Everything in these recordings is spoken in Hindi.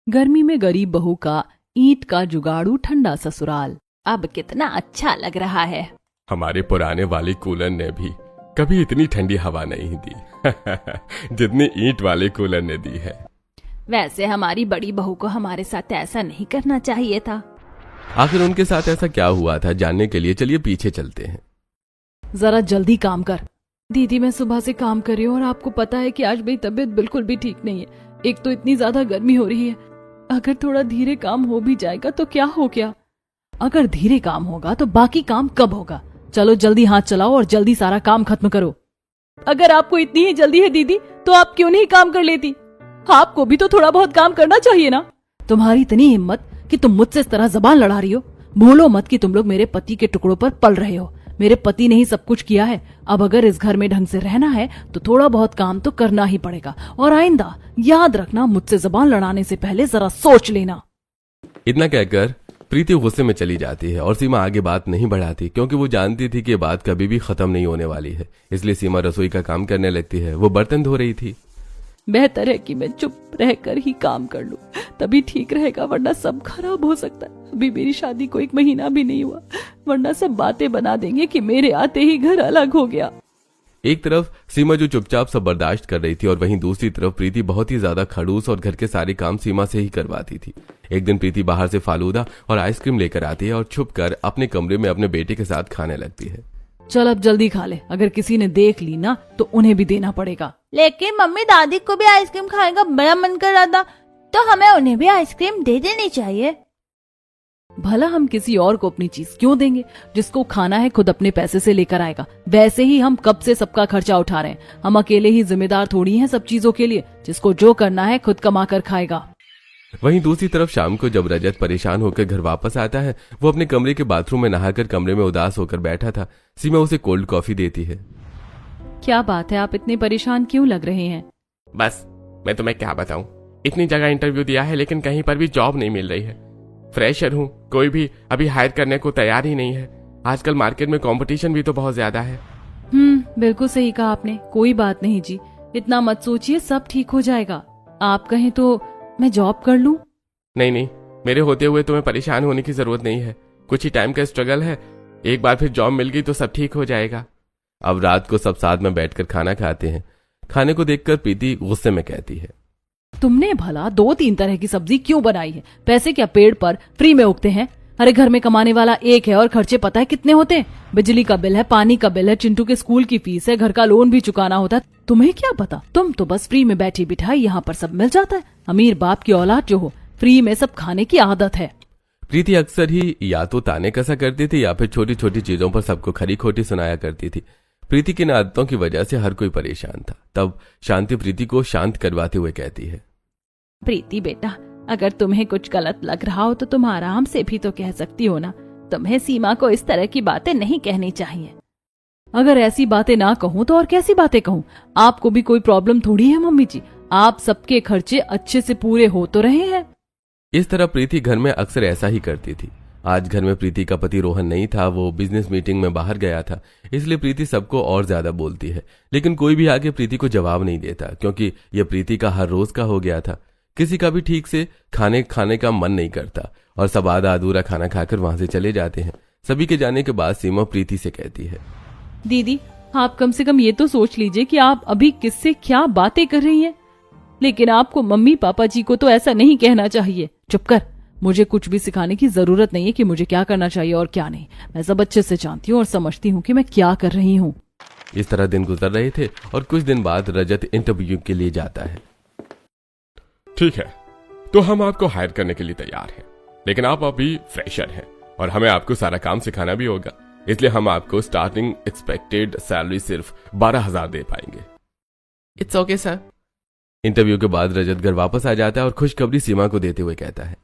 गर्मी में गरीब बहू का ईंट का जुगाड़ू ठंडा ससुराल। अब कितना अच्छा लग रहा है। हमारे पुराने वाले कूलर ने भी कभी इतनी ठंडी हवा नहीं दी जितनी ईंट वाले कूलर ने दी है। वैसे हमारी बड़ी बहू को हमारे साथ ऐसा नहीं करना चाहिए था। आखिर उनके साथ ऐसा क्या हुआ था, जानने के लिए चलिए पीछे चलते हैं। जरा जल्दी काम कर। दीदी मैं सुबह से काम कर रही हूँ और आपको पता है कि आज मेरी तबीयत बिल्कुल भी ठीक नहीं है। एक तो इतनी ज्यादा गर्मी हो रही है। अगर थोड़ा धीरे काम हो भी जाएगा तो क्या हो गया। अगर धीरे काम होगा तो बाकी काम कब होगा। चलो जल्दी हाथ चलाओ और जल्दी सारा काम खत्म करो। अगर आपको इतनी ही जल्दी है दीदी तो आप क्यों नहीं काम कर लेती। आपको भी तो थोड़ा बहुत काम करना चाहिए ना। तुम्हारी इतनी हिम्मत कि तुम मुझसे इस तरह जबान लड़ा रही हो। भूलो मत कि तुम लोग मेरे पति के टुकड़ों पर पल रहे हो। मेरे पति ने ही सब कुछ किया है। अब अगर इस घर में ढंग से रहना है तो थोड़ा बहुत काम तो करना ही पड़ेगा। और आइंदा याद रखना, मुझसे जबान लड़ाने से पहले जरा सोच लेना। इतना कहकर प्रीति गुस्से में चली जाती है और सीमा आगे बात नहीं बढ़ाती, क्योंकि वो जानती थी कि ये बात कभी भी खत्म नहीं होने वाली है। इसलिए सीमा रसोई का काम करने लगती है। वो बर्तन धो रही थी। बेहतर है कि मैं चुप रहकर ही काम कर लूं, तभी ठीक रहेगा, वरना सब खराब हो सकता है। अभी मेरी शादी को 1 महीना भी नहीं हुआ, वरना सब बातें बना देंगे कि मेरे आते ही घर अलग हो गया। एक तरफ सीमा जो चुपचाप सब बर्दाश्त कर रही थी और वहीं दूसरी तरफ प्रीति बहुत ही ज्यादा खड़ूस और घर के सारे काम सीमा से ही करवाती थी। एक दिन प्रीति बाहर से फालूदा और आइसक्रीम लेकर आती है और छुपकर अपने कमरे में अपने बेटे के साथ खाने लगती है। चल अब जल्दी खा ले, अगर किसी ने देख ली ना तो उन्हें भी देना पड़ेगा। लेकिन मम्मी दादी को भी आइसक्रीम खाने का बड़ा मन कर रहा था, तो हमें उन्हें भी आइसक्रीम दे देनी चाहिए। भला हम किसी और को अपनी चीज क्यों देंगे। जिसको खाना है खुद अपने पैसे से लेकर आएगा। वैसे ही हम कब से सबका खर्चा उठा रहे हैं। हम अकेले ही जिम्मेदार थोड़ी हैं सब चीजों के लिए। जिसको जो करना है खुद कमा कर खाएगा। वहीं दूसरी तरफ शाम को जब रजत परेशान होकर घर वापस आता है, वो अपने कमरे के बाथरूम में नहाकर कमरे में उदास होकर बैठा था। सीमा उसे कोल्ड कॉफी देती है। क्या बात है, आप इतने परेशान क्यों लग रहे हैं। बस मैं तुम्हें क्या बताऊं, इतनी जगह इंटरव्यू दिया है लेकिन कहीं पर भी जॉब नहीं मिल रही है। फ्रेशर हूं, कोई भी अभी हायर करने को तैयार ही नहीं है। आजकल मार्केट में कंपटीशन भी तो बहुत ज्यादा है। बिल्कुल सही कहा आपने। कोई बात नहीं जी, इतना मत सोचिए, सब ठीक हो जाएगा। आप कहें तो मैं जॉब कर लूं? नहीं, मेरे होते हुए तुम्हें परेशान होने की जरूरत नहीं है। कुछ ही टाइम का स्ट्रगल है, एक बार फिर जॉब मिल गई तो सब ठीक हो जाएगा। अब रात को सब साथ में बैठकर खाना खाते हैं। खाने को देखकर प्रीति गुस्से में कहती है, तुमने भला 2-3 तरह की सब्जी क्यों बनाई है। पैसे क्या पेड़ पर फ्री में उगते हैं। अरे घर में कमाने वाला एक है और खर्चे पता है कितने होते हैं। बिजली का बिल है, पानी का बिल है, चिंटू के स्कूल की फीस है, घर का लोन भी चुकाना होता है। तुम्हें क्या पता, तुम तो बस फ्री में बैठी बिठाई यहाँ पर सब मिल जाता है। अमीर बाप की औलाद जो हो, फ्री में सब खाने की आदत है। प्रीति अक्सर ही या तो ताने कसा करती थी या फिर छोटी छोटी चीजों पर सबको खरी खोटी सुनाया करती थी। प्रीति की इन आदतों की वजह से हर कोई परेशान था। तब शांति प्रीति को शांत करवाते हुए कहती है, प्रीति बेटा, अगर तुम्हें कुछ गलत लग रहा हो तो तुम आराम से भी तो कह सकती हो ना। तुम्हें सीमा को इस तरह की बातें नहीं कहनी चाहिए। अगर ऐसी बातें ना कहूँ तो और कैसी बातें कहूँ। आपको भी कोई प्रॉब्लम थोड़ी है मम्मी जी। आप सबके खर्चे अच्छे से पूरे हो तो रहे हैं। इस तरह प्रीति घर में अक्सर ऐसा ही करती थी। आज घर में प्रीति का पति रोहन नहीं था, वो बिजनेस मीटिंग में बाहर गया था। इसलिए प्रीति सबको और ज्यादा बोलती है, लेकिन कोई भी आके प्रीति को जवाब नहीं देता, क्योंकि यह प्रीति का हर रोज का हो गया था। किसी का भी ठीक से खाने का मन नहीं करता और सब आधा अधूरा खाना खाकर वहां से चले जाते हैं। सभी के जाने के बाद सीमा प्रीति से कहती है, दीदी आप कम से कम ये तो सोच लीजिए कि आप अभी किससे क्या बातें कर रही हैं। लेकिन आपको मम्मी पापा जी को तो ऐसा नहीं कहना चाहिए। चुप कर, मुझे कुछ भी सिखाने की जरूरत नहीं है कि मुझे क्या करना चाहिए और क्या नहीं। मैं सब अच्छे से जानती हूँ और समझती हूँ कि मैं क्या कर रही हूँ। इस तरह दिन गुजर रहे थे और कुछ दिन बाद रजत इंटरव्यू के लिए जाता है। ठीक है, तो हम आपको हायर करने के लिए तैयार हैं, लेकिन आप अभी फ्रेशर हैं और हमें आपको सारा काम सिखाना भी होगा। इसलिए हम आपको स्टार्टिंग एक्सपेक्टेड सैलरी सिर्फ 12,000 दे पाएंगे। It's okay sir. इंटरव्यू के बाद रजत घर वापस आ जाता है और खुशखबरी सीमा को देते हुए कहता है,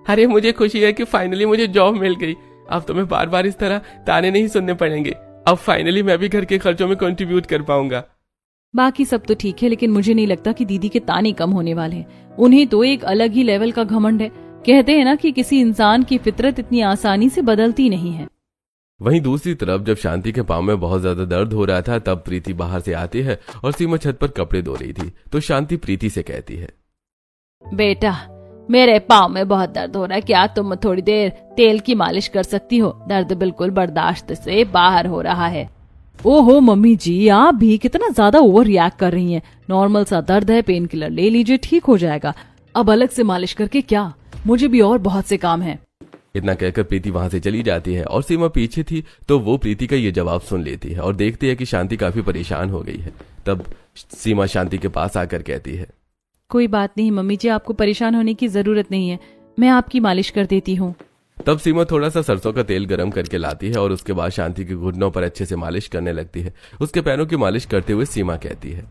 अरे मुझे खुशी है कि फाइनली मुझे जॉब मिल गई। अब तो मैं बार बार इस तरह ताने नहीं सुनने पड़ेंगे। अब फाइनली मैं भी घर के खर्चों में कंट्रीब्यूट कर पाऊंगा। बाकी सब तो ठीक है, लेकिन मुझे नहीं लगता कि दीदी के ताने कम होने वाले हैं। उन्हें तो एक अलग ही लेवल का घमंड है। कहते हैं ना कि किसी इंसान की फितरत इतनी आसानी से बदलती नहीं है। वहीं दूसरी तरफ जब शांति के पांव में बहुत ज्यादा दर्द हो रहा था, तब प्रीति बाहर से आती है और सीमा छत पर कपड़े धो रही थी। तो शांति प्रीति से कहती है, बेटा मेरे पाँव में बहुत दर्द हो रहा है, क्या तुम थोड़ी देर तेल की मालिश कर सकती हो? दर्द बिल्कुल बर्दाश्त से बाहर हो रहा है। ओहो मम्मी जी, आप भी कितना ज्यादा ओवर रिएक्ट कर रही हैं। नॉर्मल सा दर्द है, पेन किलर ले लीजिए, ठीक हो जाएगा। अब अलग से मालिश करके क्या, मुझे भी और बहुत से काम हैं। इतना कहकर प्रीति वहां से चली जाती है और सीमा पीछे थी तो वो प्रीति का ये जवाब सुन लेती है और देखती है कि शांति काफी परेशान हो गई है। तब सीमा शांति के पास आकर कहती है, कोई बात नहीं मम्मी जी, आपको परेशान होने की जरूरत नहीं है, मैं आपकी मालिश कर देती हूँ। तब सीमा थोड़ा सा सरसों का तेल गरम करके लाती है और उसके बाद शांति के घुटनों पर अच्छे से मालिश करने लगती है। उसके पैरों की मालिश करते हुए सीमा कहती है,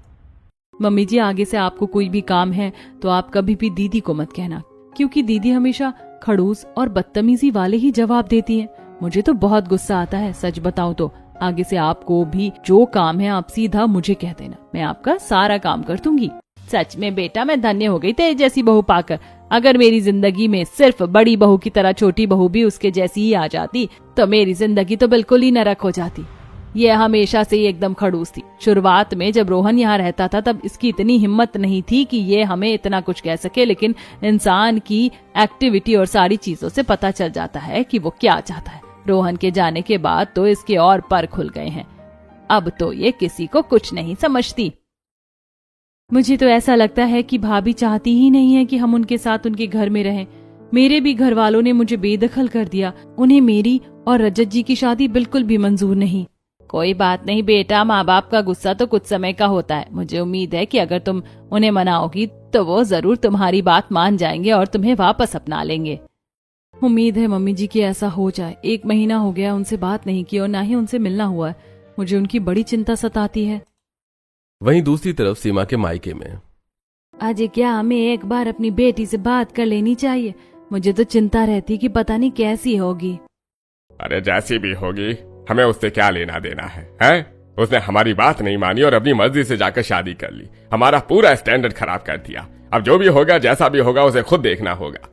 मम्मी जी आगे से आपको कोई भी काम है तो आप कभी भी दीदी को मत कहना, क्योंकि दीदी हमेशा खड़ूस और बदतमीजी वाले ही जवाब देती है। मुझे तो बहुत गुस्सा आता है, सच बताऊं तो। आगे से आपको भी जो काम है आप सीधा मुझे कह देना, मैं आपका सारा काम कर दूंगी। सच में बेटा, मैं धन्य हो गई तेरे जैसी बहू पाकर। अगर मेरी जिंदगी में सिर्फ बड़ी बहू की तरह छोटी बहू भी उसके जैसी ही आ जाती तो मेरी जिंदगी तो बिल्कुल ही नरक हो जाती। ये हमेशा से ही एकदम खड़ूस थी। शुरुआत में जब रोहन यहाँ रहता था तब इसकी इतनी हिम्मत नहीं थी कि ये हमें इतना कुछ कह सके, लेकिन इंसान की एक्टिविटी और सारी चीजों से पता चल जाता है कि वो क्या चाहता है। रोहन के जाने के बाद तो इसके और पर खुल गए हैं। अब तो ये किसी को कुछ नहीं समझती। मुझे तो ऐसा लगता है कि भाभी चाहती ही नहीं है कि हम उनके साथ उनके घर में रहें। मेरे भी घर वालों ने मुझे बेदखल कर दिया। उन्हें मेरी और रजत जी की शादी बिल्कुल भी मंजूर नहीं। कोई बात नहीं बेटा, माँ बाप का गुस्सा तो कुछ समय का होता है। मुझे उम्मीद है कि अगर तुम उन्हें मनाओगी तो वो जरूर तुम्हारी बात मान जाएंगे और तुम्हें वापस अपना लेंगे। उम्मीद है मम्मी जी की ऐसा हो जाए। 1 महीना हो गया उनसे बात नहीं की और ना ही उनसे मिलना हुआ है। मुझे उनकी बड़ी चिंता सताती है। वहीं दूसरी तरफ सीमा के मायके में, अजय क्या हमें एक बार अपनी बेटी से बात कर लेनी चाहिए? मुझे तो चिंता रहती कि पता नहीं कैसी होगी। अरे जैसी भी होगी, हमें उससे क्या लेना देना है? उसने हमारी बात नहीं मानी और अपनी मर्जी से जाकर शादी कर ली। हमारा पूरा स्टैंडर्ड खराब कर दिया। अब जो भी होगा, जैसा भी होगा, उसे खुद देखना होगा।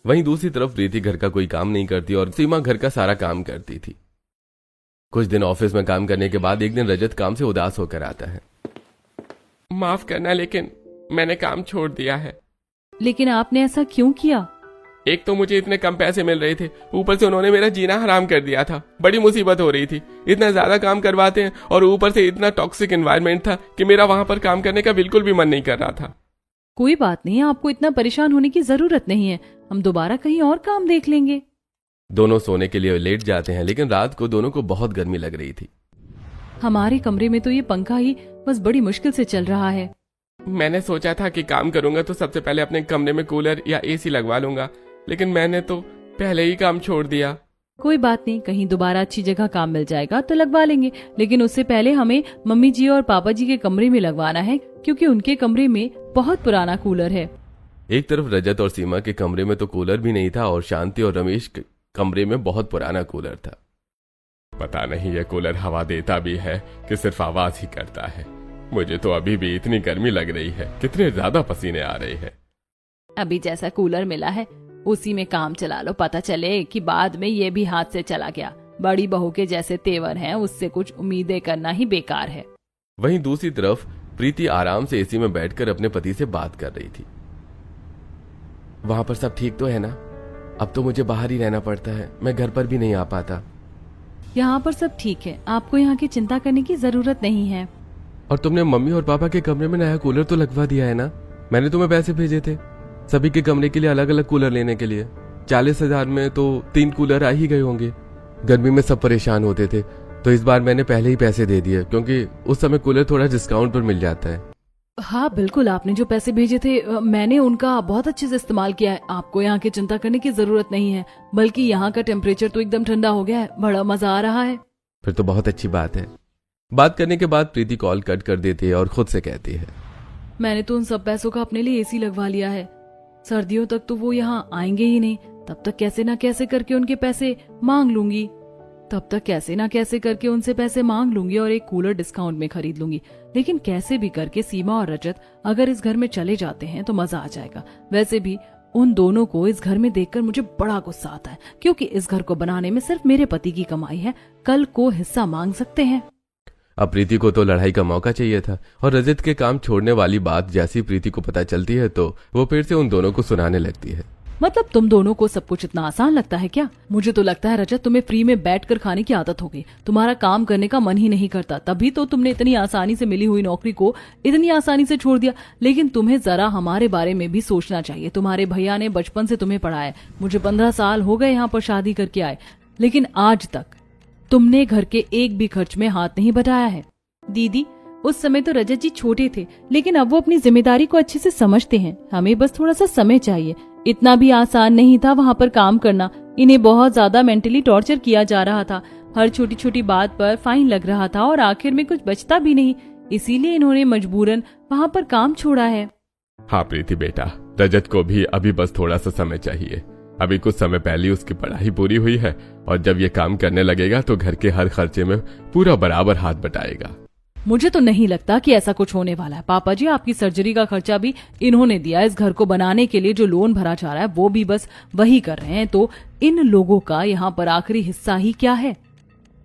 वहीं दूसरी तरफ प्रीति घर का कोई काम नहीं करती और सीमा घर का सारा काम करती थी। कुछ दिन ऑफिस में काम करने के बाद एक दिन रजत काम से उदास होकर आता है। माफ करना, लेकिन मैंने काम छोड़ दिया है। लेकिन आपने ऐसा क्यों किया? एक तो मुझे इतने कम पैसे मिल रहे थे, ऊपर से उन्होंने मेरा जीना हराम कर दिया था। बड़ी मुसीबत हो रही थी। इतना ज्यादा काम करवाते हैं और ऊपर से इतना टॉक्सिक एनवायरनमेंट था कि मेरा वहां पर काम करने का बिल्कुल भी मन नहीं कर रहा था। कोई बात नहीं, आपको इतना परेशान होने की जरूरत नहीं है। हम दोबारा कहीं और काम देख लेंगे। दोनों सोने के लिए लेट जाते हैं, लेकिन रात को दोनों को बहुत गर्मी लग रही थी। हमारे कमरे में तो ये पंखा ही बस बड़ी मुश्किल से चल रहा है। मैंने सोचा था कि काम करूंगा तो सबसे पहले अपने कमरे में कूलर या एसी लगवा लूंगा, लेकिन मैंने तो पहले ही काम छोड़ दिया। कोई बात नहीं, कहीं दोबारा अच्छी जगह काम मिल जाएगा तो लगवा लेंगे, लेकिन उससे पहले हमें मम्मी जी और पापा जी के कमरे में लगवाना है, क्योंकि उनके कमरे में बहुत पुराना कूलर है। एक तरफ रजत और सीमा के कमरे में तो कूलर भी नहीं था और शांति और रमेश के कमरे में बहुत पुराना कूलर था। पता नहीं ये कूलर हवा देता भी है कि सिर्फ आवाज ही करता है। मुझे तो अभी भी इतनी गर्मी लग रही है, कितने ज्यादा पसीने आ रहे हैं। अभी जैसा कूलर मिला है उसी में काम चला लो, पता चले कि बाद में ये भी हाथ से चला गया। बड़ी बहू के जैसे तेवर हैं, उससे कुछ उम्मीदें करना ही बेकार है। वहीं दूसरी तरफ प्रीति आराम से एसी में बैठकर अपने पति से बात कर रही थी। वहां पर सब ठीक तो है ना? अब तो मुझे बाहर ही रहना पड़ता है, मैं घर पर भी नहीं आ पाता। यहाँ पर सब ठीक है, आपको यहाँ की चिंता करने की जरूरत नहीं है। और तुमने मम्मी और पापा के कमरे में नया कूलर तो लगवा दिया है ना? मैंने तुम्हें पैसे भेजे थे सभी के कमरे के लिए अलग अलग कूलर लेने के लिए। 40,000 में तो 3 कूलर आ ही गए होंगे। गर्मी में सब परेशान होते थे, तो इस बार मैंने पहले ही पैसे दे दिए, क्योंकि उस समय कूलर थोड़ा डिस्काउंट पर मिल जाता है। हाँ बिल्कुल, आपने जो पैसे भेजे थे मैंने उनका बहुत अच्छे से इस्तेमाल किया है। आपको यहाँ की चिंता करने की जरूरत नहीं है, बल्कि यहाँ का टेम्परेचर तो एकदम ठंडा हो गया है। बड़ा मजा आ रहा है। फिर तो बहुत अच्छी बात है। बात करने के बाद प्रीति कॉल कट कर देती है और खुद से कहती है, मैंने तो उन सब पैसों का अपने लिए एसी लगवा लिया है। सर्दियों तक तो वो यहाँ आएंगे ही नहीं, तब तक कैसे ना कैसे करके उनके पैसे मांग लूंगी। उनसे पैसे मांग लूंगी और एक कूलर डिस्काउंट में खरीद लूंगी। लेकिन कैसे भी करके सीमा और रजत अगर इस घर में चले जाते हैं तो मजा आ जाएगा। वैसे भी उन दोनों को इस घर में देखकर मुझे बड़ा गुस्सा आता है, क्योंकि इस घर को बनाने में सिर्फ मेरे पति की कमाई है। कल को हिस्सा मांग सकते हैं। अब प्रीति को तो लड़ाई का मौका चाहिए था और रजत के काम छोड़ने वाली बात जैसी प्रीति को पता चलती है तो वो फिर से उन दोनों को सुनाने लगती है। मतलब तुम दोनों को सब कुछ इतना आसान लगता है क्या? मुझे तो लगता है रजत तुम्हें फ्री में बैठकर खाने की आदत हो गई, तुम्हारा काम करने का मन ही नहीं करता, तभी तो तुमने इतनी आसानी से मिली हुई नौकरी को इतनी आसानी से छोड़ दिया। लेकिन तुम्हें जरा हमारे बारे में भी सोचना चाहिए। तुम्हारे भैया ने बचपन से तुम्हें पढ़ाया, मुझे 15 साल हो गए यहाँ पर शादी करके आए, लेकिन आज तक तुमने घर के एक भी खर्च में हाथ नहीं बटाया है। दीदी, उस समय तो रजत जी छोटे थे, लेकिन अब वो अपनी जिम्मेदारी को अच्छे से समझते हैं। हमें बस थोड़ा सा समय चाहिए। इतना भी आसान नहीं था वहाँ पर काम करना। इन्हें बहुत ज्यादा मेंटली टॉर्चर किया जा रहा था, हर छोटी छोटी बात पर फाइन लग रहा था और आखिर में कुछ बचता भी नहीं। इसीलिए इन्होंने मजबूरन वहाँ पर काम छोड़ा है। हाँ प्रीति बेटा, रजत को भी अभी बस थोड़ा सा समय चाहिए। अभी कुछ समय पहले उसकी पढ़ाई पूरी हुई है और जब ये काम करने लगेगा तो घर के हर खर्चे में पूरा बराबर हाथ बटाएगा। मुझे तो नहीं लगता कि ऐसा कुछ होने वाला है। पापा जी, आपकी सर्जरी का खर्चा भी इन्होंने दिया। इस घर को बनाने के लिए जो लोन भरा जा रहा है वो भी बस वही कर रहे हैं। तो इन लोगों का यहाँ पर आखिरी हिस्सा ही क्या है?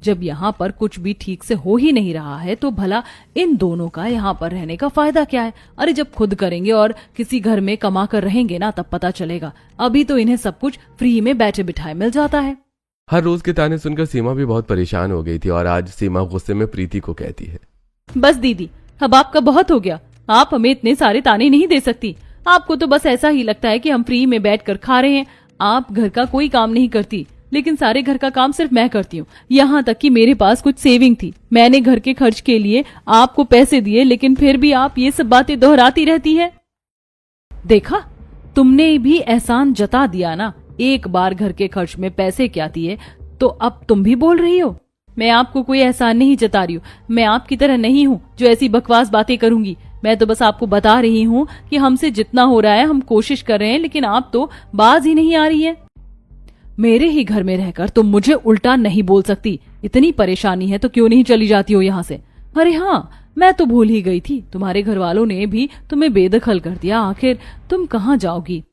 जब यहाँ पर कुछ भी ठीक से हो ही नहीं रहा है तो भला इन दोनों का यहाँ पर रहने का फायदा क्या है? अरे जब खुद करेंगे और किसी घर में कमा कर रहेंगे ना, तब पता चलेगा। अभी तो इन्हें सब कुछ फ्री में बैठे बिठाए मिल जाता है। हर रोज के ताने सुनकर सीमा भी बहुत परेशान हो गई थी और आज सीमा गुस्से में प्रीति को कहती है, बस दीदी, अब आपका बहुत हो गया। आप हमें इतने सारे ताने नहीं दे सकती। आपको तो बस ऐसा ही लगता है कि हम फ्री में बैठकर खा रहे हैं। आप घर का कोई काम नहीं करती, लेकिन सारे घर का काम सिर्फ मैं करती हूँ। यहाँ तक कि मेरे पास कुछ सेविंग थी, मैंने घर के खर्च के लिए आपको पैसे दिए, लेकिन फिर भी आप ये सब बातें दोहराती रहती है। देखा, तुमने भी एहसान जता दिया ना। एक बार घर के खर्च में पैसे क्या दिए तो अब तुम भी बोल रही हो। मैं आपको कोई एहसान नहीं जता रही हूँ। मैं आपकी तरह नहीं हूँ जो ऐसी बकवास बातें करूंगी। मैं तो बस आपको बता रही हूँ कि हमसे जितना हो रहा है हम कोशिश कर रहे हैं, लेकिन आप तो बाज ही नहीं आ रही है। मेरे ही घर में रहकर तुम मुझे उल्टा नहीं बोल सकती। इतनी परेशानी है तो क्यों नहीं चली जाती हो यहाँ से? अरे हाँ, मैं तो भूल ही गई थी, तुम्हारे घर वालों ने भी तुम्हें बेदखल कर दिया। आखिर तुम कहाँ जाओगी?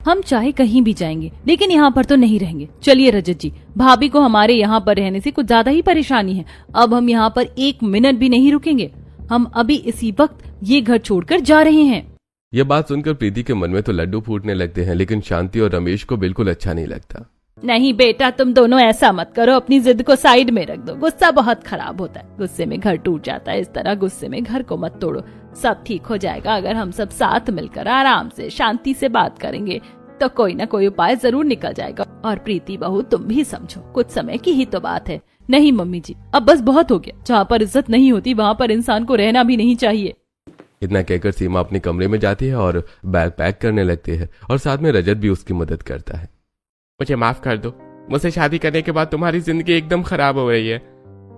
हम चाहे कहीं भी जाएंगे, लेकिन यहाँ पर तो नहीं रहेंगे। चलिए रजत जी, भाभी को हमारे यहाँ पर रहने से कुछ ज्यादा ही परेशानी है। अब हम यहाँ पर 1 मिनट भी नहीं रुकेंगे। हम अभी इसी वक्त ये घर छोड़कर जा रहे हैं। यह बात सुनकर प्रीति के मन में तो लड्डू फूटने लगते हैं, लेकिन शांति और रमेश को बिल्कुल अच्छा नहीं लगता। नहीं बेटा, तुम दोनों ऐसा मत करो। अपनी जिद को साइड में रख दो। गुस्सा बहुत खराब होता है, गुस्से में घर टूट जाता है। इस तरह गुस्से में घर को मत तोड़ो। सब ठीक हो जाएगा अगर हम सब साथ मिलकर आराम से शांति से बात करेंगे तो कोई ना कोई उपाय जरूर निकल जाएगा। और प्रीति बहू, तुम भी समझो, कुछ समय की ही तो बात है। नहीं मम्मी जी, अब बस बहुत हो गया। जहाँ पर इज्जत नहीं होती वहाँ पर इंसान को रहना भी नहीं चाहिए। इतना कहकर सीमा अपने कमरे में जाती है और बैग पैक करने लगती है और साथ में रजत भी उसकी मदद करता है। मुझे माफ कर दो, मुझसे शादी करने के बाद तुम्हारी जिंदगी एकदम खराब हो रही है।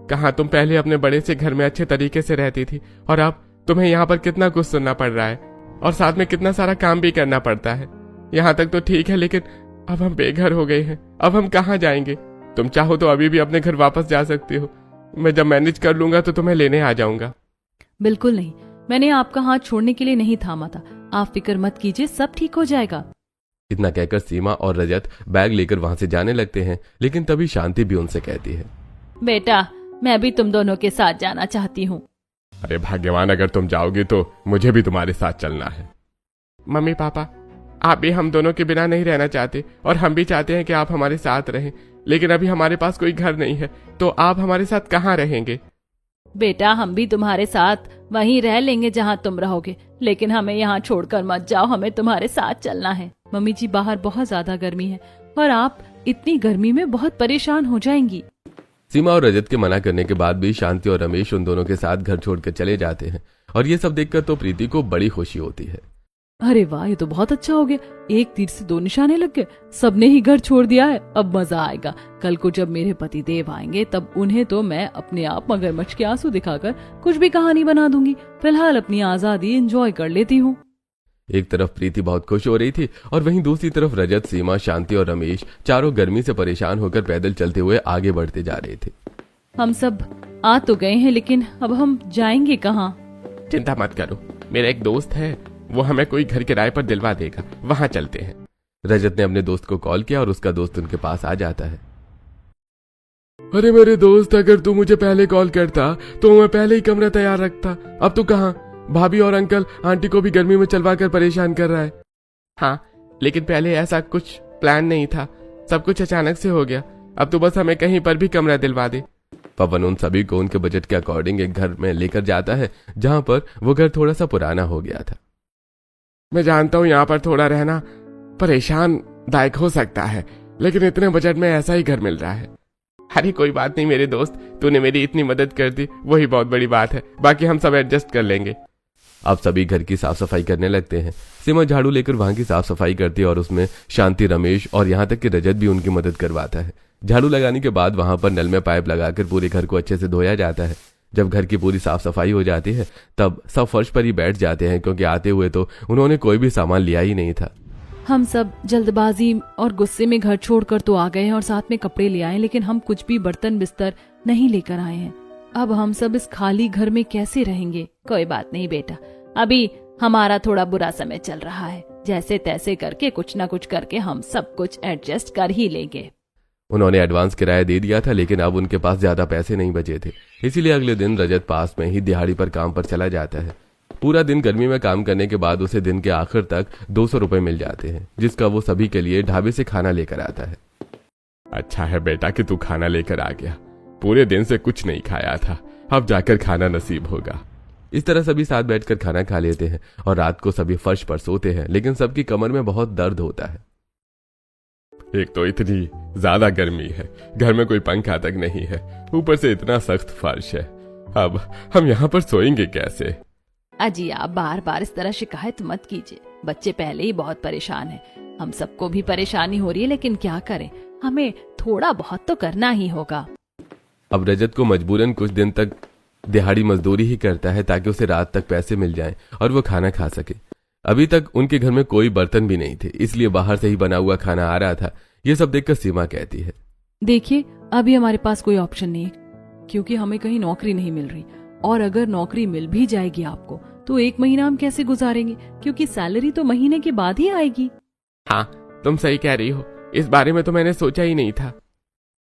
कहाँ तुम पहले अपने बड़े से घर में अच्छे तरीके से रहती थी और अब तुम्हें यहाँ पर कितना कुछ सुनना पड़ रहा है और साथ में कितना सारा काम भी करना पड़ता है। यहाँ तक तो ठीक है, लेकिन अब हम बेघर हो गए हैं। अब हम कहाँ जाएंगे? तुम चाहो तो अभी भी अपने घर वापस जा सकती हो। मैं जब मैनेज कर लूंगा तो तुम्हें लेने आ जाऊंगा। बिल्कुल नहीं, मैंने आपका हाथ छोड़ने के लिए नहीं थामा था। आप फिक्र मत कीजिए, सब ठीक हो जाएगा। इतना कहकर सीमा और रजत बैग लेकर वहां से जाने लगते हैं, लेकिन तभी शांति भी उनसे कहती है, बेटा, मैं भी तुम दोनों के साथ जाना चाहती हूँ। अरे भाग्यवान, अगर तुम जाओगी तो मुझे भी तुम्हारे साथ चलना है। मम्मी पापा, आप भी हम दोनों के बिना नहीं रहना चाहते और हम भी चाहते हैं कि आप हमारे साथ रहें, लेकिन अभी हमारे पास कोई घर नहीं है, तो आप हमारे साथ कहाँ रहेंगे? बेटा, हम भी तुम्हारे साथ वहीं रह लेंगे जहाँ तुम रहोगे, लेकिन हमें यहाँ छोड़कर मत जाओ। हमें तुम्हारे साथ चलना है। मम्मी जी, बाहर बहुत ज्यादा गर्मी है और आप इतनी गर्मी में बहुत परेशान हो जाएंगी। सीमा और रजत के मना करने के बाद भी शांति और रमेश उन दोनों के साथ घर छोड़कर चले जाते हैं और ये सब देखकर तो प्रीति को बड़ी खुशी होती है। अरे वाह, ये तो बहुत अच्छा हो गया। एक तीर से 2 निशाने लग गए। सबने ही घर छोड़ दिया है। अब मजा आएगा। कल को जब मेरे पति देव आएंगे तब उन्हें तो मैं अपने आप मगरमच्छ के आंसू दिखाकर कुछ भी कहानी बना दूंगी। फिलहाल अपनी आजादी एंजॉय कर लेती हूँ। एक तरफ प्रीति बहुत खुश हो रही थी और वहीं दूसरी तरफ रजत, सीमा, शांति और रमेश चारों गर्मी से परेशान होकर पैदल चलते हुए आगे बढ़ते जा रहे थे। हम सब आ तो गए हैं, लेकिन अब हम जाएंगे कहाँ? चिंता मत करो, मेरा एक दोस्त है, वो हमें कोई घर किराए पर दिलवा देगा। वहां चलते हैं। रजत ने अपने दोस्त को कॉल किया और उसका दोस्त उनके पास आ जाता है। अरे मेरे दोस्त, अगर तू मुझे पहले कॉल करता तो मैं पहले ही कमरा तैयार रखता। अब तू कहाँ? भाभी और अंकल आंटी को भी गर्मी में चलवा कर परेशान कर रहा है। हाँ, लेकिन पहले ऐसा कुछ प्लान नहीं था, सब कुछ अचानक से हो गया। अब तो बस हमें कहीं पर भी कमरा दिलवा दे। पवन उन सभी को उनके बजट के अकॉर्डिंग एक घर में लेकर जाता है, जहां पर वो घर थोड़ा सा पुराना हो गया था। मैं जानता हूँ यहाँ पर थोड़ा रहना परेशान दायक हो सकता है, लेकिन इतने बजट में ऐसा ही घर मिल रहा है। अरे कोई बात नहीं मेरे दोस्त, तूने मेरी इतनी मदद कर दी, वही बहुत बड़ी बात है। बाकी हम सब एडजस्ट कर लेंगे। अब सभी घर की साफ सफाई करने लगते हैं। सीमा झाड़ू लेकर वहां की साफ सफाई करती है और उसमें शांति, रमेश और यहाँ तक कि रजत भी उनकी मदद करवाता है। झाड़ू लगाने के बाद वहां पर नल में पाइप लगाकर पूरे घर को अच्छे से धोया जाता है। जब घर की पूरी साफ सफाई हो जाती है तब सब फर्श पर ही बैठ जाते हैं, क्योंकि आते हुए तो उन्होंने कोई भी सामान लिया ही नहीं था। हम सब जल्दबाजी और गुस्से में घर छोड़कर तो आ गए हैं और साथ में कपड़े ले आए, लेकिन हम कुछ भी बर्तन बिस्तर नहीं लेकर आए हैं। अब हम सब इस खाली घर में कैसे रहेंगे? कोई बात नहीं बेटा, अभी हमारा थोड़ा बुरा समय चल रहा है, जैसे तैसे करके कुछ ना कुछ करके हम सब कुछ एडजस्ट कर ही लेंगे। उन्होंने एडवांस किराया दे दिया था, लेकिन अब उनके पास ज्यादा पैसे नहीं बचे थे, इसीलिए अगले दिन रजत पास में ही दिहाड़ी पर काम पर चला जाता है। पूरा दिन गर्मी में काम करने के बाद उसे दिन के आखिर तक 200 रुपए मिल जाते हैं, जिसका वो सभी के लिए ढाबे से खाना लेकर आता है। अच्छा है बेटा कि तू खाना लेकर आ गया, पूरे दिन से कुछ नहीं खाया था, अब जाकर खाना नसीब होगा। इस तरह सभी साथ बैठकर खाना खा लेते हैं और रात को सभी फर्श पर सोते हैं, लेकिन सबकी कमर में बहुत दर्द होता है। एक तो इतनी ज्यादा गर्मी है, घर में कोई पंखा तक नहीं है, ऊपर से इतना सख्त फर्श है। अब हम यहाँ पर सोएंगे कैसे? अजी आप बार बार इस तरह शिकायत मत कीजिए, बच्चे पहले ही बहुत परेशान हैं। हम सबको भी परेशानी हो रही है, लेकिन क्या करें, हमें थोड़ा बहुत तो करना ही होगा। अब रजत को मजबूरन कुछ दिन तक दिहाड़ी मजदूरी ही करता है, ताकि उसे रात तक पैसे मिल जाएं और वो खाना खा सके। अभी तक उनके घर में कोई बर्तन भी नहीं थे, इसलिए बाहर से ही बना हुआ खाना आ रहा था। ये सब देखकर सीमा कहती है, देखिए अभी हमारे पास कोई ऑप्शन नहीं है, क्योंकि हमें कहीं नौकरी नहीं मिल रही, और अगर नौकरी मिल भी जाएगी आपको तो 1 महीना हम कैसे गुजारेंगे, क्योंकि सैलरी तो महीने के बाद ही आएगी। हाँ तुम सही कह रही हो, इस बारे में तो मैंने सोचा ही नहीं था।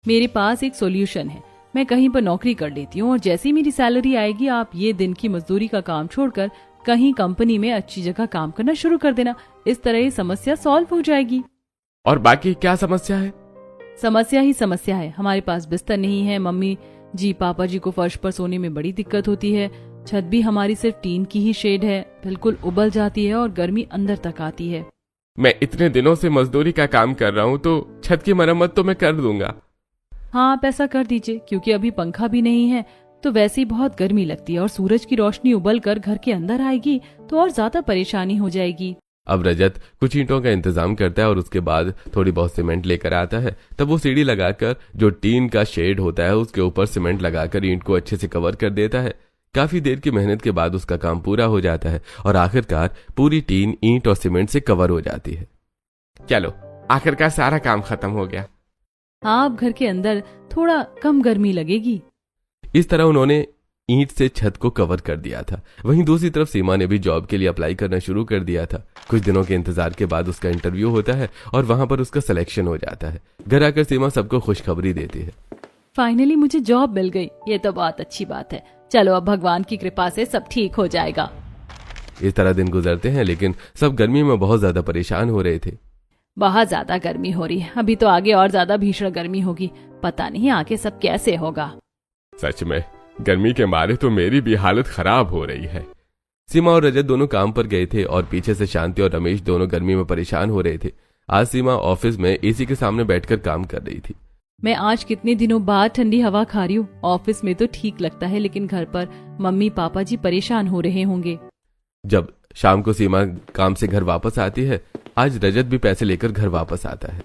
मेरे पास एक सॉल्यूशन है, मैं कहीं पर नौकरी कर लेती हूँ और जैसे ही मेरी सैलरी आएगी आप ये दिन की मजदूरी का काम छोड़कर कहीं कंपनी में अच्छी जगह काम करना शुरू कर देना। इस तरह ये समस्या सॉल्व हो जाएगी। और बाकी क्या समस्या है? समस्या ही समस्या है, हमारे पास बिस्तर नहीं है, मम्मी जी पापा जी को फर्श पर सोने में बड़ी दिक्कत होती है, छत भी हमारी सिर्फ टीन की ही शेड है, बिल्कुल उबल जाती है और गर्मी अंदर तक आती है। मैं इतने दिनों से मजदूरी का काम कर रहा हूँ, तो छत की मरम्मत तो मैं कर दूंगा। हाँ आप ऐसा कर दीजिए, क्योंकि अभी पंखा भी नहीं है तो वैसे ही बहुत गर्मी लगती है और सूरज की रोशनी उबल कर घर के अंदर आएगी तो और ज्यादा परेशानी हो जाएगी। अब रजत कुछ ईंटों का इंतजाम करता है और उसके बाद थोड़ी बहुत सीमेंट लेकर आता है। तब वो सीढ़ी लगाकर जो टीन का शेड होता है उसके ऊपर सीमेंट लगाकर ईंट को अच्छे से कवर कर देता है। काफी देर की मेहनत के बाद उसका काम पूरा हो जाता है और आखिरकार पूरी टीन ईंट और सीमेंट से कवर हो जाती है। चलो आखिरकार सारा काम खत्म हो गया। हाँ अब घर के अंदर थोड़ा कम गर्मी लगेगी। इस तरह उन्होंने ईंट से छत को कवर कर दिया था। वहीं दूसरी तरफ सीमा ने भी जॉब के लिए अप्लाई करना शुरू कर दिया था। कुछ दिनों के इंतजार के बाद उसका इंटरव्यू होता है और वहां पर उसका सिलेक्शन हो जाता है। घर आकर सीमा सबको खुशखबरी देती है, फाइनली मुझे जॉब मिल गई। ये तो बहुत अच्छी बात है, चलो अब भगवान की कृपा से सब ठीक हो जाएगा। इस तरह दिन गुजरते हैं, लेकिन सब गर्मी में बहुत ज्यादा परेशान हो रहे थे। बहुत ज्यादा गर्मी हो रही है, अभी तो आगे और ज्यादा भीषण गर्मी होगी, पता नहीं आगे सब कैसे होगा। सच में गर्मी के मारे तो मेरी भी हालत खराब हो रही है। सीमा और रजत दोनों काम पर गए थे और पीछे से शांति और रमेश दोनों गर्मी में परेशान हो रहे थे। आज सीमा ऑफिस में एसी के सामने बैठकर काम कर रही थी। मैं आज कितने दिनों बाद ठंडी हवा खा रही हूँ। ऑफिस में तो ठीक लगता है, लेकिन घर पर मम्मी पापा जी परेशान हो रहे होंगे। जब शाम को सीमा काम से घर वापस आती है, आज रजत भी पैसे लेकर घर वापस आता है।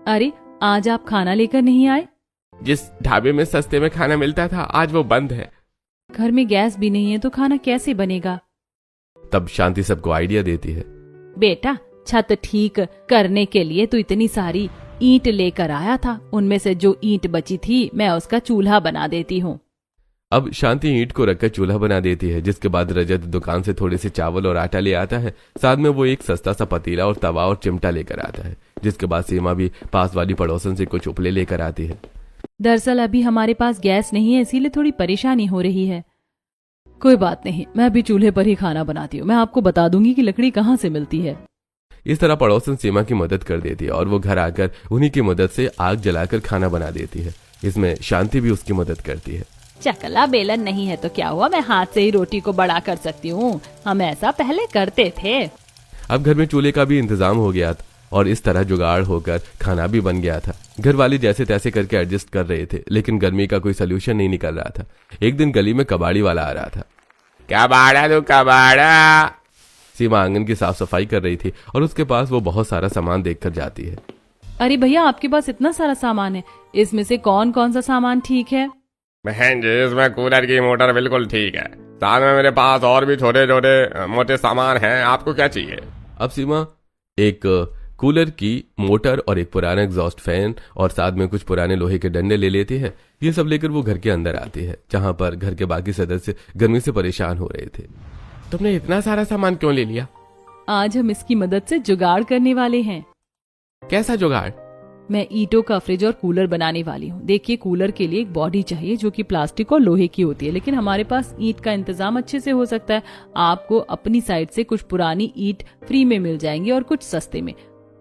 अरे आज आप खाना लेकर नहीं आए? जिस ढाबे में सस्ते में खाना मिलता था आज वो बंद है। घर में गैस भी नहीं है तो खाना कैसे बनेगा? तब शांति सबको आइडिया देती है, बेटा छत ठीक करने के लिए तो इतनी सारी ईंट लेकर आया था, उनमें से जो ईंट बची थी मैं उसका चूल्हा बना देती हूँ। अब शांति ईंट को रखकर चूल्हा बना देती है, जिसके बाद रजत दुकान से थोड़े से चावल और आटा ले आता है। साथ में वो एक सस्ता सा पतीला और तवा और चिमटा लेकर आता है, जिसके बाद सीमा भी पास वाली पड़ोसन से कुछ उपले लेकर आती है। दरअसल अभी हमारे पास गैस नहीं है, इसीलिए थोड़ी परेशानी हो रही है। कोई बात नहीं, मैं अभी चूल्हे पर ही खाना बनाती हूँ। मैं आपको बता दूंगी कि लकड़ी कहाँ से मिलती है। इस तरह पड़ोसन सीमा की मदद कर देती है और वो घर आकर उन्हीं की मदद से आग जलाकर खाना बना देती है। इसमें शांति भी उसकी मदद करती है। चकला बेलन नहीं है तो क्या हुआ, मैं हाथ से ही रोटी को बड़ा कर सकती हूँ। हम ऐसा पहले करते थे। अब घर में चूल्हे का भी इंतजाम हो गया था और इस तरह जुगाड़ होकर खाना भी बन गया था। घर वाले जैसे तैसे करके एडजस्ट कर रहे थे, लेकिन गर्मी का कोई सलूशन नहीं निकल रहा था। एक दिन गली में कबाड़ी वाला आ रहा था। कबाड़ा तो कबाड़ा। सीमा आंगन की साफ सफाई कर रही थी और उसके पास वो बहुत सारा सामान देखकर जाती है। अरे भैया, आपके पास इतना सारा सामान है, इसमें से कौन कौन सा सामान ठीक है? बहन जी, इसमें कूलर की मोटर बिल्कुल ठीक है। साथ में मेरे पास और भी छोटे छोटे मोटे सामान हैं। आपको क्या चाहिए? अब सीमा एक कूलर की मोटर और एक पुराना एग्जॉस्ट फैन और साथ में कुछ पुराने लोहे के डंडे ले लेती है। ये सब लेकर वो घर के अंदर आती है, जहां पर घर के बाकी सदस्य गर्मी से परेशान हो रहे थे। तुमने इतना सारा सामान क्यों ले लिया? आज हम इसकी मदद से जुगाड़ करने वाले हैं। कैसा जुगाड़? मैं ईंटों का फ्रिज और कूलर बनाने वाली हूँ। देखिए, कूलर के लिए एक बॉडी चाहिए जो कि प्लास्टिक और लोहे की होती है, लेकिन हमारे पास ईंट का इंतजाम अच्छे से हो सकता है। आपको अपनी साइड से कुछ पुरानी ईंट फ्री में मिल जाएंगे और कुछ सस्ते में।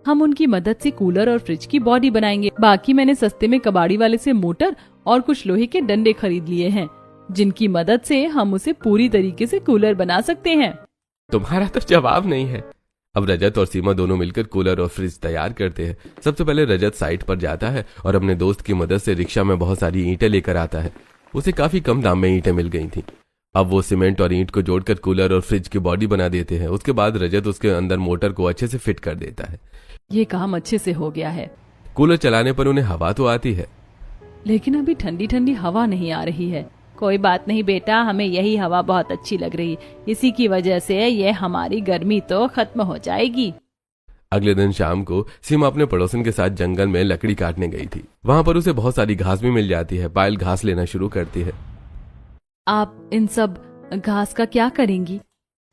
हम उनकी मदद से कूलर और फ्रिज की बॉडी बनाएंगे। बाकी मैंने सस्ते में कबाड़ी वाले से मोटर और कुछ लोहे के डंडे खरीद लिए हैं, जिनकी मदद से हम उसे पूरी तरीके से कूलर बना सकते हैं। तुम्हारा तो जवाब नहीं है। अब रजत और सीमा दोनों मिलकर कूलर और फ्रिज तैयार करते हैं। सबसे पहले रजत साइट पर जाता है और अपने दोस्त की मदद से रिक्शा में बहुत सारी ईंटें लेकर आता है। उसे काफी कम दाम में ईंटें मिल गई थीं। अब वो सीमेंट और ईंट को जोड़कर कूलर और फ्रिज की बॉडी बना देते हैं। उसके बाद रजत उसके अंदर मोटर को अच्छे से फिट कर देता है। ये काम अच्छे से हो गया है, कूलर चलाने पर उन्हें हवा तो आती है, लेकिन अभी ठंडी ठंडी हवा नहीं आ रही है। कोई बात नहीं बेटा, हमें यही हवा बहुत अच्छी लग रही। इसी की वजह से ये हमारी गर्मी तो खत्म हो जाएगी। अगले दिन शाम को सीमा अपने पड़ोसन के साथ जंगल में लकड़ी काटने गई थी। वहां पर उसे बहुत सारी घास भी मिल जाती है। पायल घास लेना शुरू करती है। आप इन सब घास का क्या करेंगी?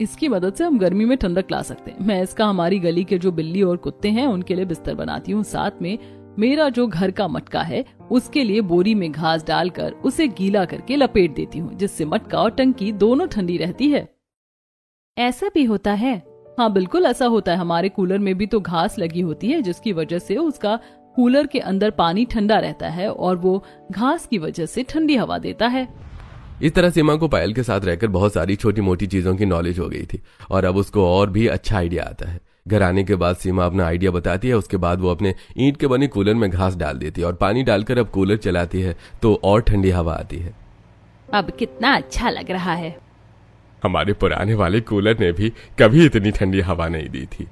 इसकी मदद से हम गर्मी में ठंडक ला सकते हैं। मैं इसका हमारी गली के जो बिल्ली और कुत्ते हैं उनके लिए बिस्तर बनाती हूँ। साथ में मेरा जो घर का मटका है उसके लिए बोरी में घास डालकर उसे गीला करके लपेट देती हूँ, जिससे मटका और टंकी दोनों ठंडी रहती है। ऐसा भी होता है? हाँ बिल्कुल ऐसा होता है। हमारे कूलर में भी तो घास लगी होती है, जिसकी वजह से उसका कूलर के अंदर पानी ठंडा रहता है और वो घास की वजह से ठंडी हवा देता है। इस तरह सीमा को पायल के साथ रहकर बहुत सारी छोटी मोटी चीजों की नॉलेज हो गई थी और अब उसको और भी अच्छा आइडिया आता है। घर आने के बाद सीमा अपना आइडिया बताती है। उसके बाद वो अपने ईंट के बने कूलर में घास डाल देती है और पानी डालकर अब कूलर चलाती है तो और ठंडी हवा आती है। अब कितना अच्छा लग रहा है। हमारे पुराने वाले कूलर ने भी कभी इतनी ठंडी हवा नहीं दी थी।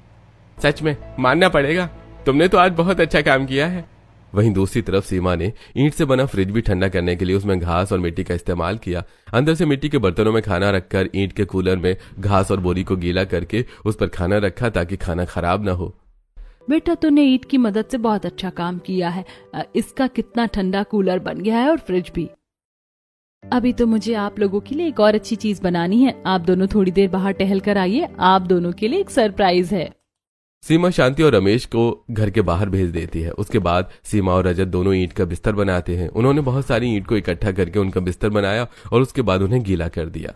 सच में मानना पड़ेगा, तुमने तो आज बहुत अच्छा काम किया है। वहीं दूसरी तरफ सीमा ने ईंट से बना फ्रिज भी ठंडा करने के लिए उसमें घास और मिट्टी का इस्तेमाल किया। अंदर से मिट्टी के बर्तनों में खाना रखकर ईंट के कूलर में घास और बोरी को गीला करके उस पर खाना रखा ताकि खाना खराब ना हो। बेटा तूने ईंट की मदद से बहुत अच्छा काम किया है। इसका कितना ठंडा कूलर बन गया है और फ्रिज भी। अभी तो मुझे आप लोगों के लिए एक और अच्छी चीज बनानी है। आप दोनों थोड़ी देर बाहर टहल कर आइए। आप दोनों के लिए एक सरप्राइज है। सीमा शांति और रमेश को घर के बाहर भेज देती है। उसके बाद सीमा और रजत दोनों ईंट का बिस्तर बनाते हैं। उन्होंने बहुत सारी ईंट को इकट्ठा करके उनका बिस्तर बनाया और उसके बाद उन्हें गीला कर दिया।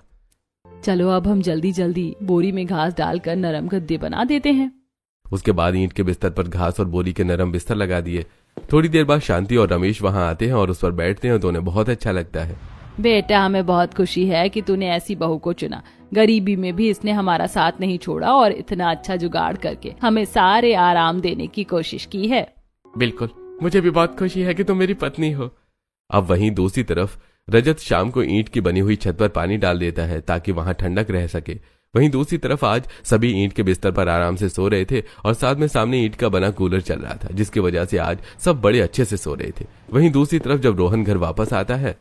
चलो अब हम जल्दी जल्दी बोरी में घास डालकर नरम गद्दे बना देते हैं। उसके बाद ईंट के बिस्तर पर घास और बोरी के नरम बिस्तर लगा दिए। थोड़ी देर बाद शांति और रमेश वहां आते हैं और उस पर बैठते हैं तो उन्हें बहुत अच्छा लगता है। बेटा, हमें बहुत खुशी है कि तूने ऐसी बहू को चुना। गरीबी में भी इसने हमारा साथ नहीं छोड़ा और इतना अच्छा जुगाड़ करके हमें सारे आराम देने की कोशिश की है। बिल्कुल, मुझे भी बहुत खुशी है कि तुम मेरी पत्नी हो। अब वहीं दूसरी तरफ रजत शाम को ईंट की बनी हुई छत पर पानी डाल देता है ताकि वहां ठंडक रह सके। वहीं दूसरी तरफ आज सभी ईंट के बिस्तर पर आराम से सो रहे थे और साथ में सामने ईंट का बना कूलर चल रहा था, जिसकी वजह से आज सब बड़े अच्छे से सो रहे थे। वहीं दूसरी तरफ जब रोहन घर वापस आता है।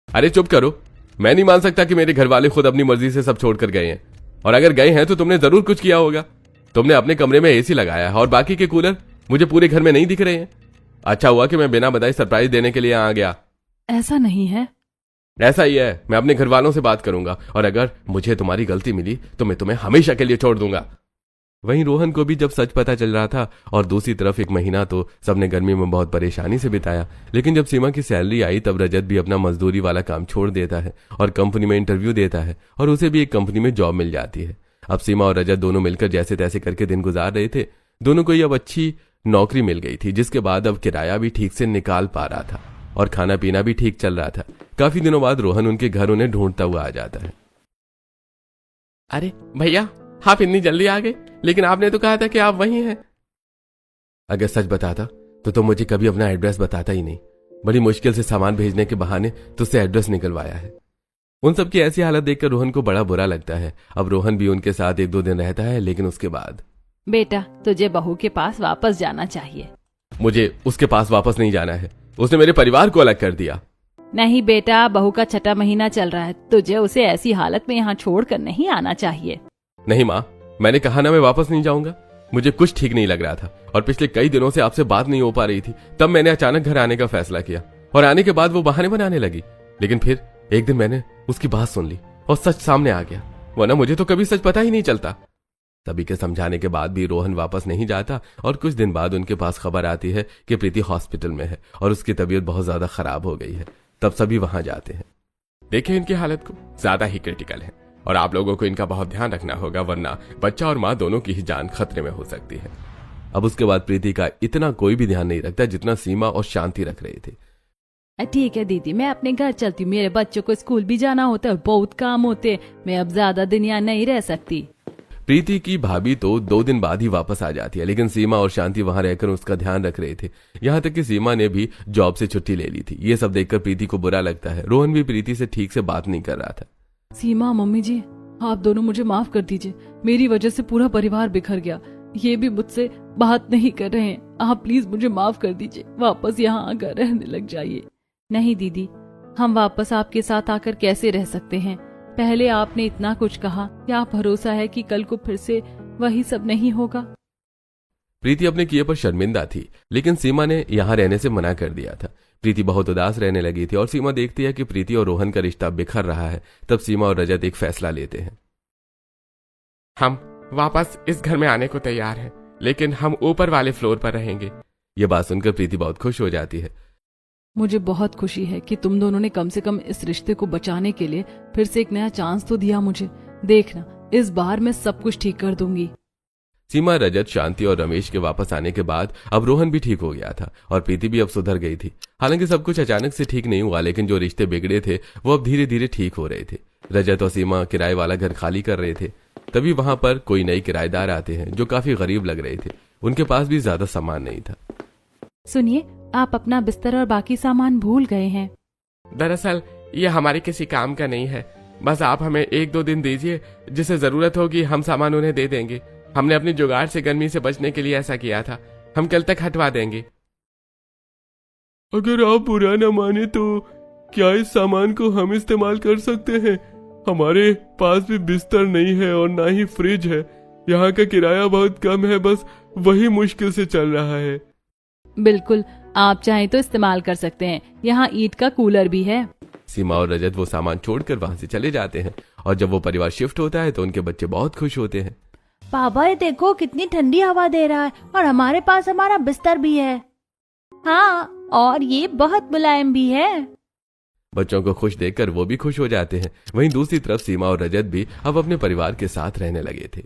अरे चुप करो, मैं नहीं मान सकता कि मेरे घर वाले खुद अपनी मर्जी से सब छोड़कर गए हैं। और अगर गए हैं तो तुमने जरूर कुछ किया होगा। तुमने अपने कमरे में एसी लगाया है और बाकी के कूलर मुझे पूरे घर में नहीं दिख रहे हैं। अच्छा हुआ कि मैं बिना बताए सरप्राइज देने के लिए आ गया। ऐसा नहीं है। ऐसा ही है। मैं अपने घर वालों से बात करूंगा और अगर मुझे तुम्हारी गलती मिली तो मैं तुम्हें हमेशा के लिए छोड़ दूंगा। वहीं रोहन को भी जब सच पता चल रहा था और दूसरी तरफ एक महीना तो सबने गर्मी में बहुत परेशानी से बिताया, लेकिन जब सीमा की सैलरी आई तब रजत भी अपना मजदूरी वाला काम छोड़ देता है और कंपनी में इंटरव्यू देता है और उसे भी एक कंपनी में जॉब मिल जाती है। अब सीमा और रजत दोनों मिलकर जैसे तैसे करके दिन गुजार रहे थे। दोनों को अब अच्छी नौकरी मिल गई थी, जिसके बाद अब किराया भी ठीक से निकाल पा रहा था और खाना पीना भी ठीक चल रहा था। काफी दिनों बाद रोहन उनके घर उन्हें ढूंढता हुआ आ जाता है। अरे भैया, आप इतनी जल्दी आ गए, लेकिन आपने तो कहा था कि आप वहीं हैं। अगर सच बताता तो मुझे कभी अपना एड्रेस बताता ही नहीं। बड़ी मुश्किल से सामान भेजने के बहाने तुझसे एड्रेस निकलवाया है। उन सब की ऐसी हालत देखकर रोहन को बड़ा बुरा लगता है। अब रोहन भी उनके साथ 1-2 दिन रहता है, लेकिन उसके बाद बेटा, तुझे बहू के पास वापस जाना चाहिए। मुझे उसके पास वापस नहीं जाना है। उसने मेरे परिवार को अलग कर दिया। नहीं बेटा, बहू का 6ठा महीना चल रहा है, तुझे उसे ऐसी हालत में यहाँ छोड़कर नहीं आना चाहिए। नहीं माँ, मैंने कहा ना मैं वापस नहीं जाऊंगा। मुझे कुछ ठीक नहीं लग रहा था और पिछले कई दिनों से आपसे बात नहीं हो पा रही थी। तब मैंने अचानक घर आने का फैसला किया और आने के बाद वो बहाने बनाने लगी। लेकिन फिर एक दिन मैंने उसकी बात सुन ली और सच सामने आ गया, वरना मुझे तो कभी सच पता ही नहीं चलता। सभी के समझाने के बाद भी रोहन वापस नहीं जाता और कुछ दिन बाद उनके पास खबर आती है कि प्रीति हॉस्पिटल में है और उसकी तबीयत बहुत ज्यादा खराब हो गई है। तब सभी वहां जाते हैं। देखिए, इनकी हालत को ज्यादा ही क्रिटिकल है और आप लोगों को इनका बहुत ध्यान रखना होगा, वरना बच्चा और माँ दोनों की ही जान खतरे में हो सकती है। अब उसके बाद प्रीति का इतना कोई भी ध्यान नहीं रखता जितना सीमा और शांति रख रहे थे। ठीक है दीदी, मैं अपने घर चलती हूँ। मेरे बच्चों को स्कूल भी जाना होता है और बहुत काम होते, मैं अब ज्यादा दिन यहाँ नहीं रह सकती। प्रीति की भाभी तो 2 दिन बाद ही वापस आ जाती है, लेकिन सीमा और शांति वहां रहकर उसका ध्यान रख रहे थे। यहाँ तक कि सीमा ने भी जॉब से छुट्टी ले ली थी। ये सब देखकर प्रीति को बुरा लगता है। रोहन भी प्रीति से ठीक से बात नहीं कर रहा था। सीमा, मम्मी जी, आप दोनों मुझे माफ कर दीजिए। मेरी वजह से पूरा परिवार बिखर गया। ये भी मुझसे बात नहीं कर रहे हैं। आप प्लीज मुझे माफ कर दीजिए। वापस यहाँ आकर रहने लग जाइए। नहीं दीदी, हम वापस आपके साथ आकर कैसे रह सकते हैं? पहले आपने इतना कुछ कहा, क्या भरोसा है कि कल को फिर से वही सब नहीं होगा? प्रीति अपने किए पर शर्मिंदा थी, लेकिन सीमा ने यहाँ रहने से मना कर दिया था। प्रीति बहुत उदास रहने लगी थी और सीमा देखती है कि प्रीति और रोहन का रिश्ता बिखर रहा है। तब सीमा और रजत एक फैसला लेते हैं। हम वापस इस घर में आने को तैयार हैं, लेकिन हम ऊपर वाले फ्लोर पर रहेंगे। ये बात सुनकर प्रीति बहुत खुश हो जाती है। मुझे बहुत खुशी है कि तुम दोनों ने कम से कम इस रिश्ते को बचाने के लिए फिर से एक नया चांस तो दिया मुझे। देखना, इस बार मैं सब कुछ ठीक कर दूंगी। सीमा, रजत, शांति और रमेश के वापस आने के बाद अब रोहन भी ठीक हो गया था और प्रीति भी अब सुधर गई थी। हालांकि सब कुछ अचानक से ठीक नहीं हुआ, लेकिन जो रिश्ते बिगड़े थे वो अब धीरे धीरे ठीक हो रहे थे। रजत और सीमा किराए वाला घर खाली कर रहे थे। तभी वहां पर कोई नई किराएदार आते हैं जो काफी गरीब लग रहे थे। उनके पास भी ज्यादा सामान नहीं था। सुनिए, आप अपना बिस्तर और बाकी सामान भूल गए हैं। दरअसल ये हमारे किसी काम का नहीं है। बस आप हमें 1-2 दिन दीजिए, जिसे जरूरत होगी हम सामान उन्हें दे देंगे। हमने अपनी जुगाड़ से गर्मी से बचने के लिए ऐसा किया था। हम कल तक हटवा देंगे। अगर आप बुरा न माने तो क्या इस सामान को हम इस्तेमाल कर सकते हैं? हमारे पास भी बिस्तर नहीं है और ना ही फ्रिज है। यहाँ का किराया बहुत कम है, बस वही मुश्किल से चल रहा है। बिल्कुल, आप चाहें तो इस्तेमाल कर सकते हैं। यहाँ ईंट का कूलर भी है। सीमा और रजत वो सामान छोड़कर वहां से चले जाते हैं और जब वो परिवार शिफ्ट होता है तो उनके बच्चे बहुत खुश होते हैं। पापा, ये देखो कितनी ठंडी हवा दे रहा है और हमारे पास हमारा बिस्तर भी है। हाँ, और ये बहुत मुलायम भी है। बच्चों को खुश देखकर वो भी खुश हो जाते हैं। वहीं दूसरी तरफ सीमा और रजत भी अब अपने परिवार के साथ रहने लगे थे।